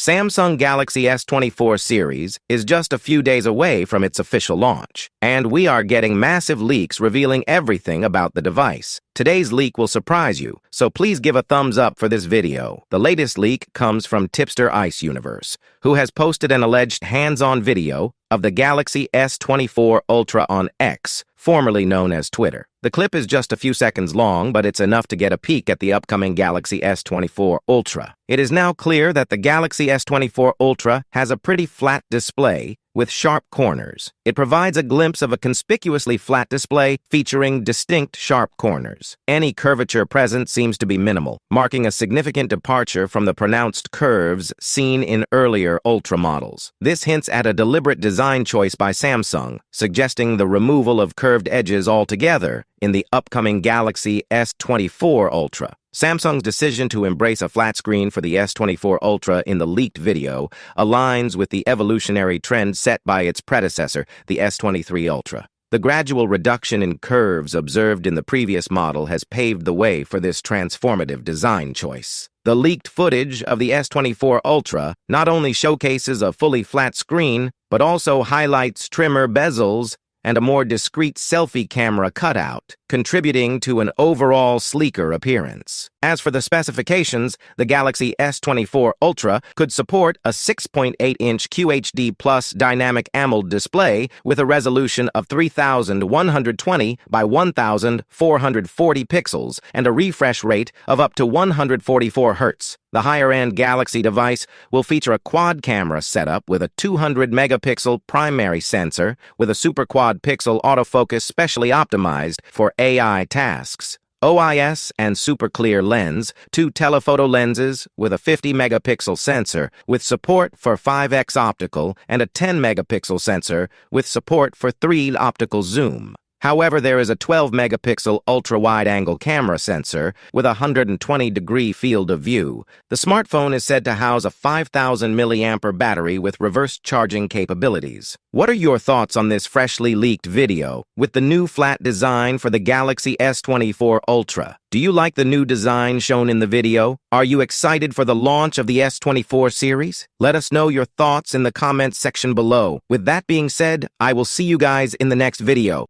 Samsung Galaxy S24 series is just a few days away from its official launch, and we are getting massive leaks revealing everything about the device. Today's leak will surprise you, so please give a thumbs up for this video. The latest leak comes from tipster Ice Universe, who has posted an alleged hands-on video of the Galaxy S24 Ultra on X, formerly known as Twitter. The clip is just a few seconds long, but it's enough to get a peek at the upcoming Galaxy S24 Ultra. It is now clear that the Galaxy S24 Ultra has a pretty flat display with sharp corners. It provides a glimpse of a conspicuously flat display featuring distinct sharp corners. Any curvature present seems to be minimal, marking a significant departure from the pronounced curves seen in earlier Ultra models. This hints at a deliberate design choice by Samsung, suggesting the removal of curved edges altogether in the upcoming Galaxy S24 Ultra. Samsung's decision to embrace a flat screen for the S24 Ultra in the leaked video aligns with the evolutionary trend set by its predecessor, the S23 Ultra. The gradual reduction in curves observed in the previous model has paved the way for this transformative design choice. The leaked footage of the S24 Ultra not only showcases a fully flat screen, but also highlights trimmer bezels and a more discreet selfie camera cutout, contributing to an overall sleeker appearance. As for the specifications, the Galaxy S24 Ultra could support a 6.8-inch QHD Plus dynamic AMOLED display with a resolution of 3120 by 1440 pixels and a refresh rate of up to 144 Hz. The higher-end Galaxy device will feature a quad-camera setup with a 200-megapixel primary sensor with a super quad-pixel autofocus specially optimized for AI tasks, OIS and super clear lens, 2 telephoto lenses with a 50-megapixel sensor with support for 5x optical and a 10-megapixel sensor with support for 3 optical zoom. However, there is a 12-megapixel ultra-wide-angle camera sensor with a 120-degree field of view. The smartphone is said to house a 5,000 mAh battery with reverse charging capabilities. What are your thoughts on this freshly leaked video with the new flat design for the Galaxy S24 Ultra? Do you like the new design shown in the video? Are you excited for the launch of the S24 series? Let us know your thoughts in the comments section below. With that being said, I will see you guys in the next video.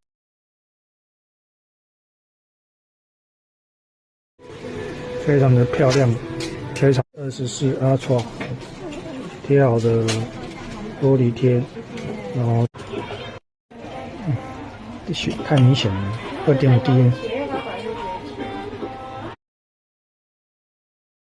非常的漂亮，非常24 Ultra 贴好的玻璃贴，然后太明显了，2.1D。